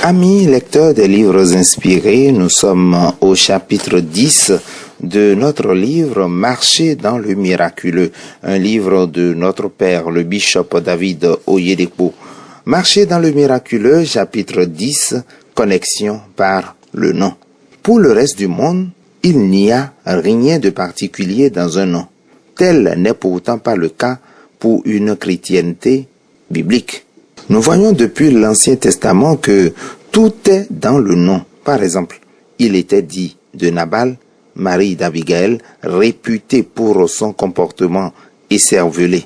Amis lecteurs des livres inspirés, nous sommes au chapitre 10 de notre livre « Marcher dans le miraculeux », un livre de notre père, le bishop David Oyedepo. « Marcher dans le miraculeux », chapitre 10, connexion par le nom. Pour le reste du monde, il n'y a rien de particulier dans un nom. Tel n'est pourtant pas le cas pour une chrétienté biblique. Nous voyons depuis l'Ancien Testament que tout est dans le nom. Par exemple, il était dit de Nabal, mari d'Abigaël, réputé pour son comportement écervelé.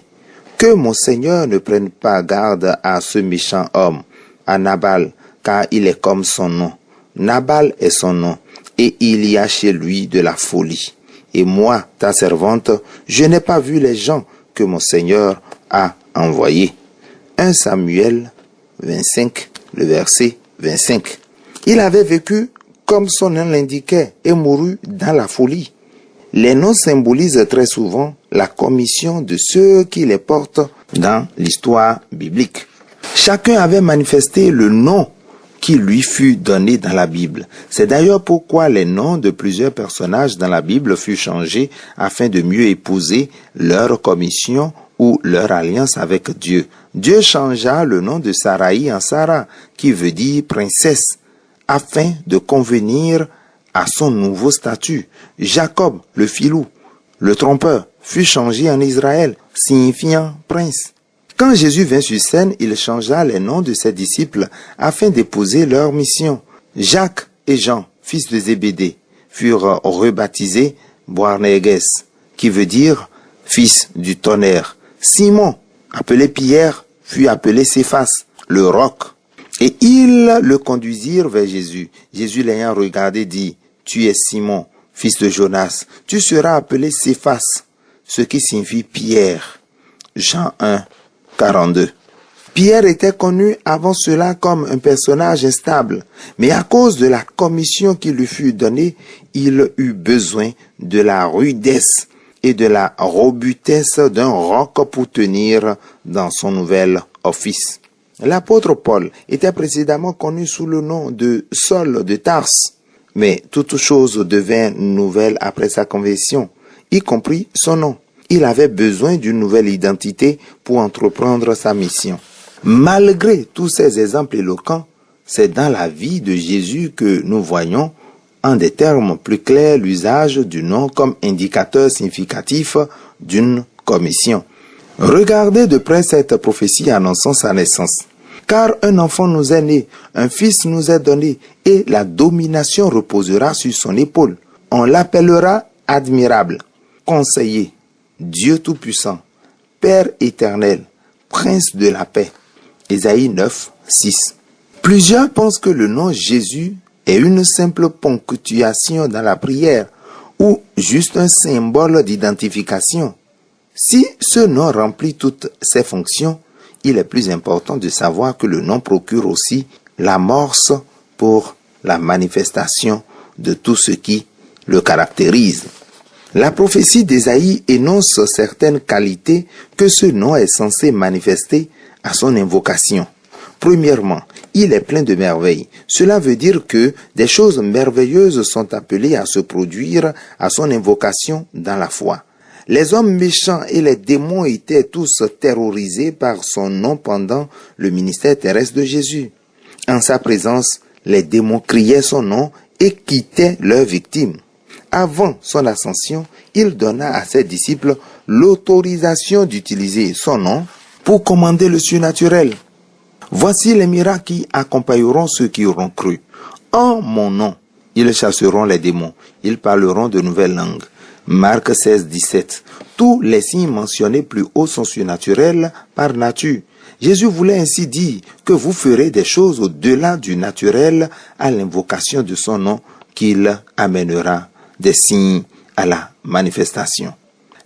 Que mon Seigneur ne prenne pas garde à ce méchant homme, à Nabal, car il est comme son nom. Nabal est son nom, et il y a chez lui de la folie. Et moi, ta servante, je n'ai pas vu les gens que mon Seigneur a envoyés. 1 Samuel 25, le verset 25. Il avait vécu comme son nom l'indiquait et mourut dans la folie. Les noms symbolisent très souvent la commission de ceux qui les portent dans l'histoire biblique. Chacun avait manifesté le nom qui lui fut donné dans la Bible. C'est d'ailleurs pourquoi les noms de plusieurs personnages dans la Bible furent changés afin de mieux épouser leur commission ou leur alliance avec Dieu. Dieu changea le nom de Saraï en Sarah, qui veut dire princesse, afin de convenir à son nouveau statut. Jacob, le filou, le trompeur, fut changé en Israël, signifiant prince. Quand Jésus vint sur scène, il changea les noms de ses disciples afin d'épouser leur mission. Jacques et Jean, fils de Zébédée, furent rebaptisés Boanerges, qui veut dire fils du tonnerre. Simon, appelé Pierre, fut appelé Céphas, le roc. Et ils le conduisirent vers Jésus. Jésus l'ayant regardé dit, « Tu es Simon, fils de Jonas, tu seras appelé Céphas, ce qui signifie Pierre. » Jean 1, 42. Pierre était connu avant cela comme un personnage instable, mais à cause de la commission qui lui fut donnée, il eut besoin de la rudesse et de la robustesse d'un roc pour tenir dans son nouvel office. L'apôtre Paul était précédemment connu sous le nom de Saul de Tarse, mais toute chose devint nouvelle après sa conversion, y compris son nom. Il avait besoin d'une nouvelle identité pour entreprendre sa mission. Malgré tous ces exemples éloquents, c'est dans la vie de Jésus que nous voyons en des termes plus clairs l'usage du nom comme indicateur significatif d'une commission. Regardez de près cette prophétie annonçant sa naissance. Car un enfant nous est né, un fils nous est donné, et la domination reposera sur son épaule. On l'appellera admirable, conseiller, Dieu tout-puissant, Père éternel, Prince de la paix. Ésaïe 9, 6. Plusieurs pensent que le nom Jésus est une simple ponctuation dans la prière ou juste un symbole d'identification. Si ce nom remplit toutes ses fonctions, il est plus important de savoir que le nom procure aussi l'amorce pour la manifestation de tout ce qui le caractérise. La prophétie d'Ésaïe énonce certaines qualités que ce nom est censé manifester à son invocation. Premièrement, il est plein de merveilles. Cela veut dire que des choses merveilleuses sont appelées à se produire à son invocation dans la foi. Les hommes méchants et les démons étaient tous terrorisés par son nom pendant le ministère terrestre de Jésus. En sa présence, les démons criaient son nom et quittaient leurs victimes. Avant son ascension, il donna à ses disciples l'autorisation d'utiliser son nom pour commander le surnaturel. Voici les miracles qui accompagneront ceux qui auront cru. En mon nom, ils chasseront les démons. Ils parleront de nouvelles langues. Marc 16, 17. Tous les signes mentionnés plus haut sont surnaturels par nature. Jésus voulait ainsi dire que vous ferez des choses au-delà du naturel à l'invocation de son nom qu'il amènera des signes à la manifestation.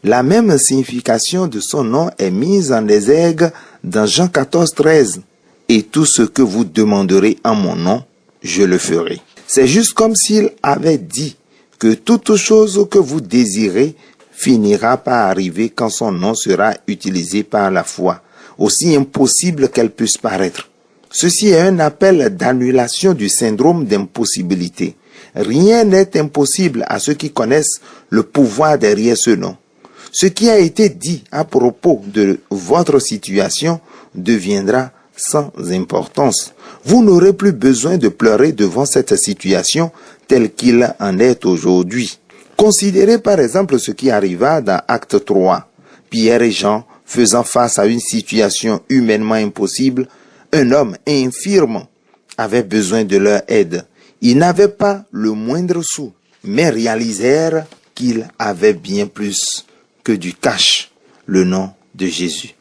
La même signification de son nom est mise en exergue dans Jean 14, 13. Et tout ce que vous demanderez en mon nom, je le ferai. C'est juste comme s'il avait dit que toute chose que vous désirez finira par arriver quand son nom sera utilisé par la foi, aussi impossible qu'elle puisse paraître. Ceci est un appel d'annulation du syndrome d'impossibilité. Rien n'est impossible à ceux qui connaissent le pouvoir derrière ce nom. Ce qui a été dit à propos de votre situation deviendra sans importance. Vous n'aurez plus besoin de pleurer devant cette situation telle qu'il en est aujourd'hui. Considérez par exemple ce qui arriva dans Acte 3. Pierre et Jean, faisant face à une situation humainement impossible, un homme infirme avait besoin de leur aide. Ils n'avaient pas le moindre sou, mais réalisèrent qu'ils avaient bien plus que du cash, le nom de Jésus.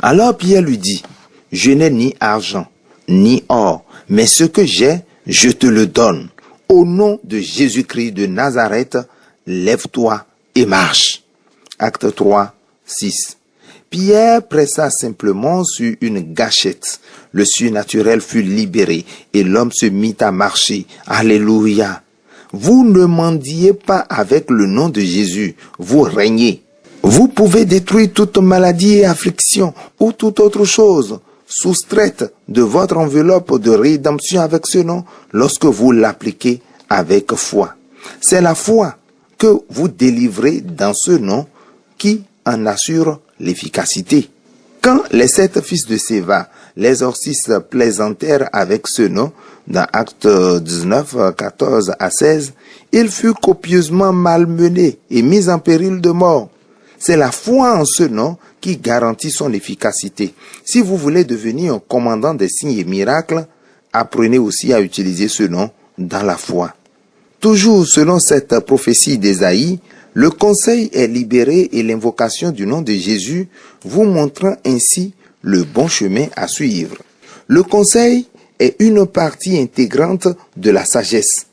Alors Pierre lui dit, « Je n'ai ni argent, ni or, mais ce que j'ai, je te le donne. Au nom de Jésus-Christ de Nazareth, lève-toi et marche. » Acte 3, 6. Pierre pressa simplement sur une gâchette. Le surnaturel fut libéré et l'homme se mit à marcher. Alléluia. Vous ne mendiez pas avec le nom de Jésus, vous régnez. Vous pouvez détruire toute maladie et affliction ou toute autre chose soustraite de votre enveloppe de rédemption avec ce nom lorsque vous l'appliquez avec foi. C'est la foi que vous délivrez dans ce nom qui en assure l'efficacité. Quand les 7 fils de Séva, les exorcistes, plaisantèrent avec ce nom, dans Actes 19, 14 à 16, ils furent copieusement malmenés et mis en péril de mort. C'est la foi en ce nom qui garantit son efficacité. Si vous voulez devenir un commandant des signes et miracles, apprenez aussi à utiliser ce nom dans la foi. Toujours selon cette prophétie d'Ésaïe, le conseil est libéré et l'invocation du nom de Jésus vous montrant ainsi le bon chemin à suivre. Le conseil est une partie intégrante de la sagesse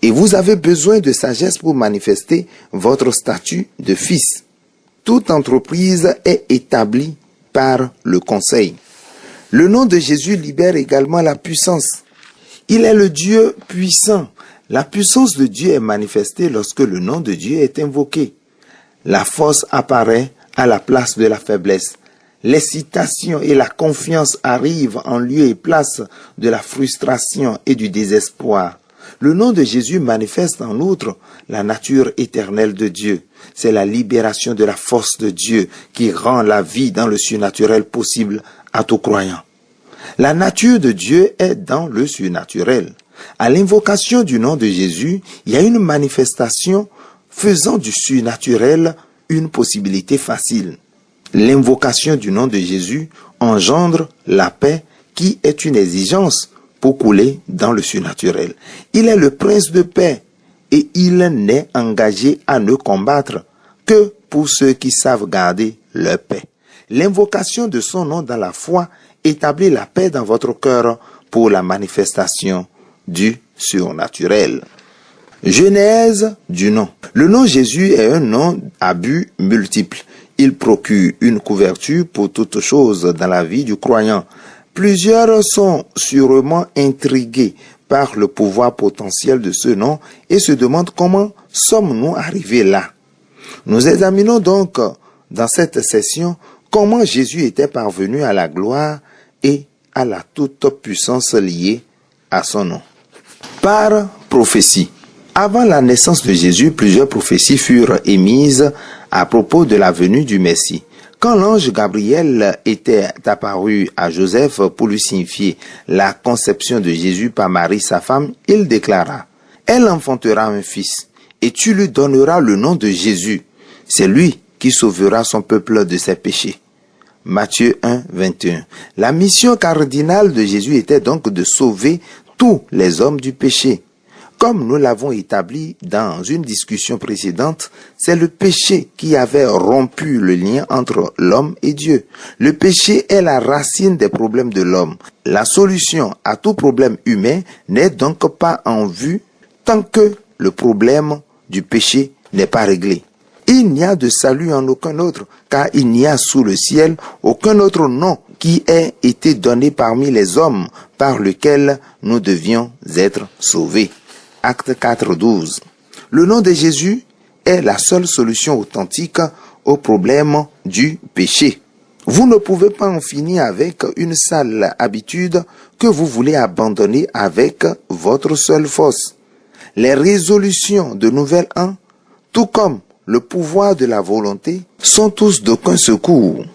et vous avez besoin de sagesse pour manifester votre statut de fils. Toute entreprise est établie par le conseil. Le nom de Jésus libère également la puissance. Il est le Dieu puissant. La puissance de Dieu est manifestée lorsque le nom de Dieu est invoqué. La force apparaît à la place de la faiblesse. L'excitation et la confiance arrivent en lieu et place de la frustration et du désespoir. Le nom de Jésus manifeste en outre la nature éternelle de Dieu. C'est la libération de la force de Dieu qui rend la vie dans le surnaturel possible à tout croyant. La nature de Dieu est dans le surnaturel. À l'invocation du nom de Jésus, il y a une manifestation faisant du surnaturel une possibilité facile. L'invocation du nom de Jésus engendre la paix qui est une exigence pour couler dans le surnaturel. Il est le prince de paix et il n'est engagé à ne combattre que pour ceux qui savent garder leur paix. L'invocation de son nom dans la foi établit la paix dans votre cœur pour la manifestation du surnaturel. Genèse du nom. Le nom Jésus est un nom à but multiple. Il procure une couverture pour toute chose dans la vie du croyant. Plusieurs sont sûrement intrigués par le pouvoir potentiel de ce nom et se demandent comment sommes-nous arrivés là. Nous examinons donc dans cette session comment Jésus était parvenu à la gloire et à la toute-puissance liée à son nom. Par prophétie. Avant la naissance de Jésus, plusieurs prophéties furent émises à propos de la venue du Messie. Quand l'ange Gabriel était apparu à Joseph pour lui signifier la conception de Jésus par Marie, sa femme, il déclara « Elle enfantera un fils, et tu lui donneras le nom de Jésus. C'est lui qui sauvera son peuple de ses péchés. » Matthieu 1, 21. La mission cardinale de Jésus était donc de sauver tous les hommes du péché. Comme nous l'avons établi dans une discussion précédente, c'est le péché qui avait rompu le lien entre l'homme et Dieu. Le péché est la racine des problèmes de l'homme. La solution à tout problème humain n'est donc pas en vue tant que le problème du péché n'est pas réglé. Il n'y a de salut en aucun autre, car il n'y a sous le ciel aucun autre nom qui ait été donné parmi les hommes par lequel nous devions être sauvés. Acte 4, 12. Le nom de Jésus est la seule solution authentique au problème du péché. Vous ne pouvez pas en finir avec une sale habitude que vous voulez abandonner avec votre seule force. Les résolutions de nouvel an, tout comme le pouvoir de la volonté, sont tous d'aucun secours.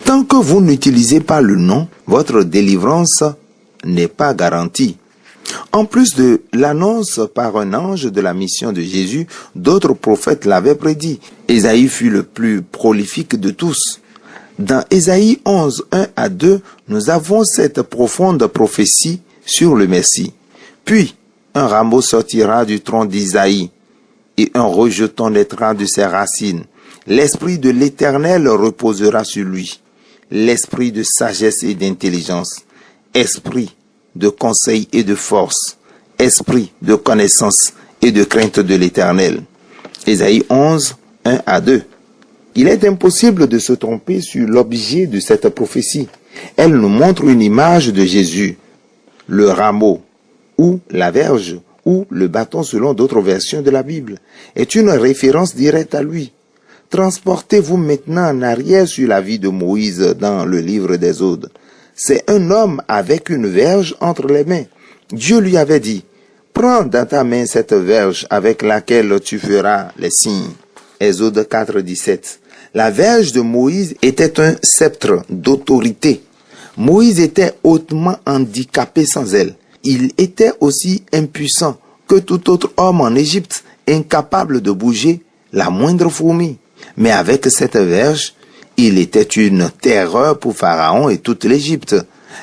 Tant que vous n'utilisez pas le nom, votre délivrance n'est pas garantie. En plus de l'annonce par un ange de la mission de Jésus, d'autres prophètes l'avaient prédit. Ésaïe fut le plus prolifique de tous. Dans Ésaïe 11, 1 à 2, nous avons cette profonde prophétie sur le Messie. Puis, un rameau sortira du tronc d'Isaïe, et un rejeton naîtra de ses racines. L'esprit de l'Éternel reposera sur lui, l'esprit de sagesse et d'intelligence, esprit de conseil et de force, esprit de connaissance et de crainte de l'Éternel. Ésaïe 11, 1 à 2. Il est impossible de se tromper sur l'objet de cette prophétie. Elle nous montre une image de Jésus, le rameau, ou la verge, ou le bâton selon d'autres versions de la Bible, est une référence directe à lui. Transportez-vous maintenant en arrière sur la vie de Moïse dans le livre des Exode. C'est un homme avec une verge entre les mains. Dieu lui avait dit, « Prends dans ta main cette verge avec laquelle tu feras les signes. » Exode 4, 17. La verge de Moïse était un sceptre d'autorité. Moïse était hautement handicapé sans elle. Il était aussi impuissant que tout autre homme en Égypte, incapable de bouger la moindre fourmi. Mais avec cette verge, il était une terreur pour Pharaon et toute l'Égypte.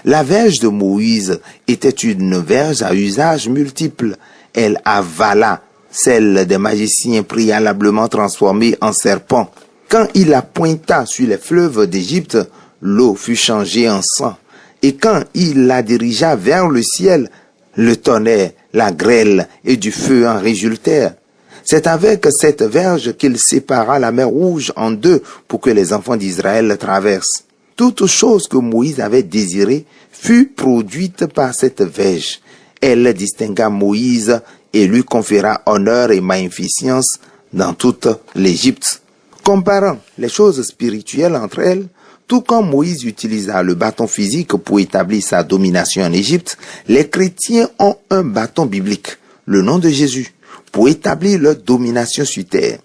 La verge de Moïse était une verge à usage multiple. Elle avala celle des magiciens préalablement transformés en serpents. Quand il la pointa sur les fleuves d'Égypte, l'eau fut changée en sang. Et quand il la dirigea vers le ciel, le tonnerre, la grêle et du feu en résultèrent. C'est avec cette verge qu'il sépara la mer Rouge en deux pour que les enfants d'Israël la traversent. Toute chose que Moïse avait désirée fut produite par cette verge. Elle distingua Moïse et lui conféra honneur et magnificence dans toute l'Égypte. Comparant les choses spirituelles entre elles, tout comme Moïse utilisa le bâton physique pour établir sa domination en Égypte, les chrétiens ont un bâton biblique, le nom de Jésus, pour établir leur domination sur terre.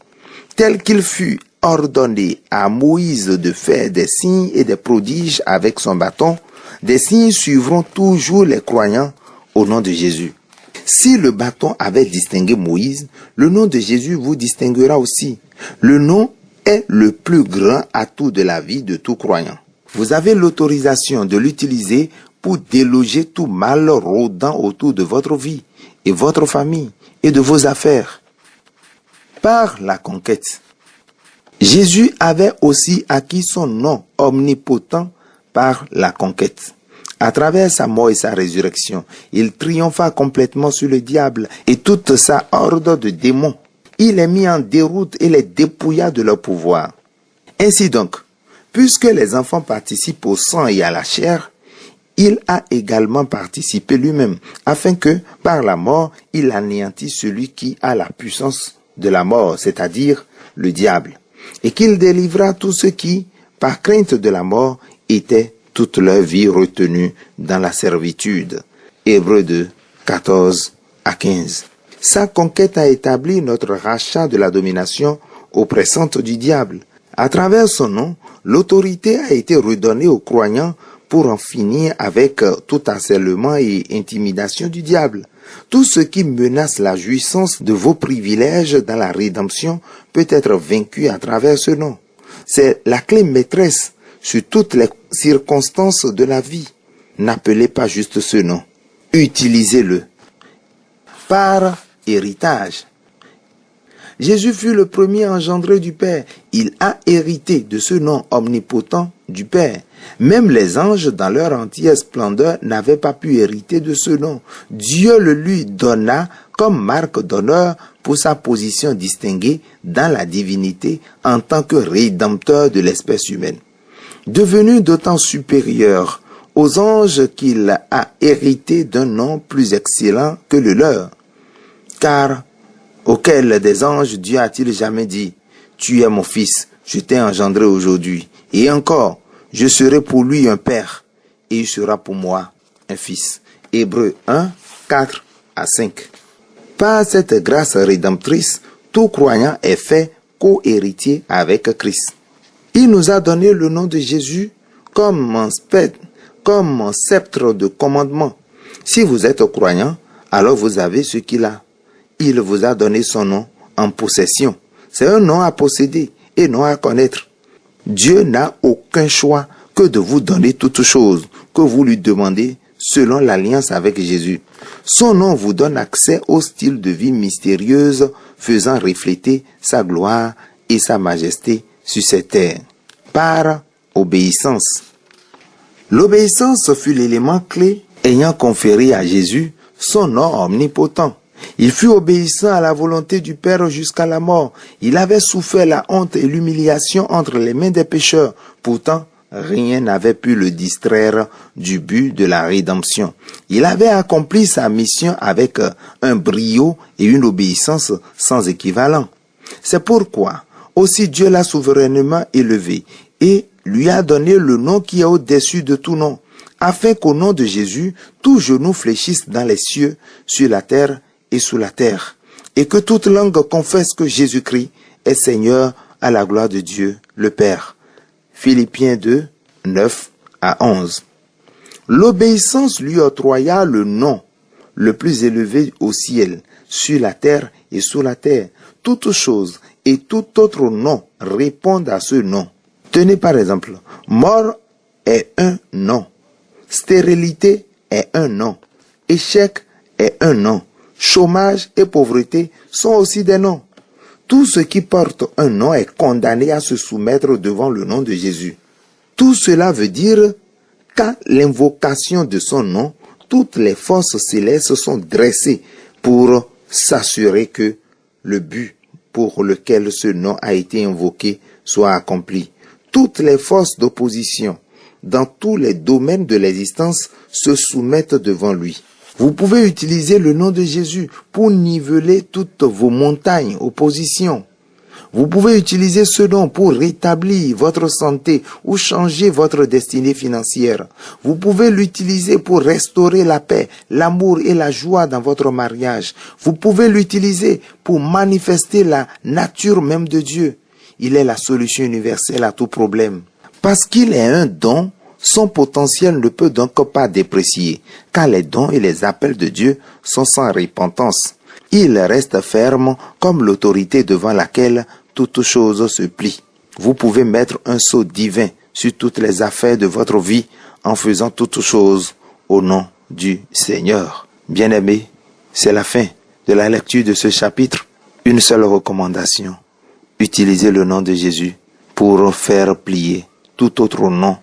Tel qu'il fut ordonné à Moïse de faire des signes et des prodiges avec son bâton, des signes suivront toujours les croyants au nom de Jésus. Si le bâton avait distingué Moïse, le nom de Jésus vous distinguera aussi. Le nom est le plus grand atout de la vie de tout croyant. Vous avez l'autorisation de l'utiliser pour déloger tout mal rôdant autour de votre vie et votre famille et de vos affaires. Par la conquête, Jésus avait aussi acquis son nom omnipotent par la conquête. À travers sa mort et sa résurrection, il triompha complètement sur le diable et toute sa horde de démons. Il les mit en déroute et les dépouilla de leur pouvoir. Ainsi donc, puisque les enfants participent au sang et à la chair, il a également participé lui-même, afin que, par la mort, il anéantisse celui qui a la puissance de la mort, c'est-à-dire le diable, et qu'il délivra tous ceux qui, par crainte de la mort, étaient toute leur vie retenus dans la servitude. Hébreux 2, 14 à 15. Sa conquête a établi notre rachat de la domination oppressante du diable. À travers son nom, l'autorité a été redonnée aux croyants pour en finir avec tout harcèlement et intimidation du diable. Tout ce qui menace la jouissance de vos privilèges dans la rédemption peut être vaincu à travers ce nom. C'est la clé maîtresse sur toutes les circonstances de la vie. N'appelez pas juste ce nom. Utilisez-le. Par héritage. Jésus fut le premier engendré du Père. Il a hérité de ce nom omnipotent du Père. Même les anges, dans leur entière splendeur, n'avaient pas pu hériter de ce nom. Dieu le lui donna comme marque d'honneur pour sa position distinguée dans la divinité en tant que rédempteur de l'espèce humaine. Devenu d'autant supérieur aux anges qu'il a hérité d'un nom plus excellent que le leur. Car auquel des anges Dieu a-t-il jamais dit « Tu es mon fils, je t'ai engendré aujourd'hui » et encore Je serai pour lui un père et il sera pour moi un fils. Hébreux 1, 4 à 5. Par cette grâce rédemptrice, tout croyant est fait co-héritier avec Christ. Il nous a donné le nom de Jésus comme un sceptre de commandement. Si vous êtes croyant, alors vous avez ce qu'il a. Il vous a donné son nom en possession. C'est un nom à posséder et non à connaître. Dieu n'a aucun choix que de vous donner toutes choses que vous lui demandez selon l'alliance avec Jésus. Son nom vous donne accès au style de vie mystérieuse faisant refléter sa gloire et sa majesté sur cette terre. Par obéissance. L'obéissance fut l'élément clé ayant conféré à Jésus son nom omnipotent. Il fut obéissant à la volonté du Père jusqu'à la mort. Il avait souffert la honte et l'humiliation entre les mains des pécheurs. Pourtant, rien n'avait pu le distraire du but de la rédemption. Il avait accompli sa mission avec un brio et une obéissance sans équivalent. C'est pourquoi aussi Dieu l'a souverainement élevé et lui a donné le nom qui est au-dessus de tout nom, afin qu'au nom de Jésus, tout genou fléchisse dans les cieux, sur la terre et sous la terre, et que toute langue confesse que Jésus-Christ est Seigneur à la gloire de Dieu le Père. Philippiens 2, 9 à 11. L'obéissance lui octroya le nom le plus élevé au ciel, sur la terre et sous la terre. Toutes choses et tout autre nom répondent à ce nom. Tenez par exemple, mort est un nom, stérilité est un nom, échec est un nom, chômage et pauvreté sont aussi des noms. Tout ce qui porte un nom est condamné à se soumettre devant le nom de Jésus. Tout cela veut dire qu'à l'invocation de son nom, toutes les forces célestes sont dressées pour s'assurer que le but pour lequel ce nom a été invoqué soit accompli. Toutes les forces d'opposition dans tous les domaines de l'existence se soumettent devant lui. Vous pouvez utiliser le nom de Jésus pour niveler toutes vos montagnes, oppositions. Vous pouvez utiliser ce nom pour rétablir votre santé ou changer votre destinée financière. Vous pouvez l'utiliser pour restaurer la paix, l'amour et la joie dans votre mariage. Vous pouvez l'utiliser pour manifester la nature même de Dieu. Il est la solution universelle à tout problème. Parce qu'il est un don, son potentiel ne peut donc pas déprécier, car les dons et les appels de Dieu sont sans repentance. Il reste ferme comme l'autorité devant laquelle toute chose se plie. Vous pouvez mettre un sceau divin sur toutes les affaires de votre vie en faisant toutes choses au nom du Seigneur. Bien-aimés, c'est la fin de la lecture de ce chapitre. Une seule recommandation. Utilisez le nom de Jésus pour faire plier tout autre nom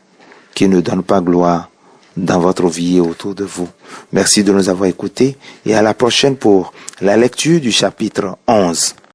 qui ne donne pas gloire dans votre vie et autour de vous. Merci de nous avoir écoutés et à la prochaine pour la lecture du chapitre 11.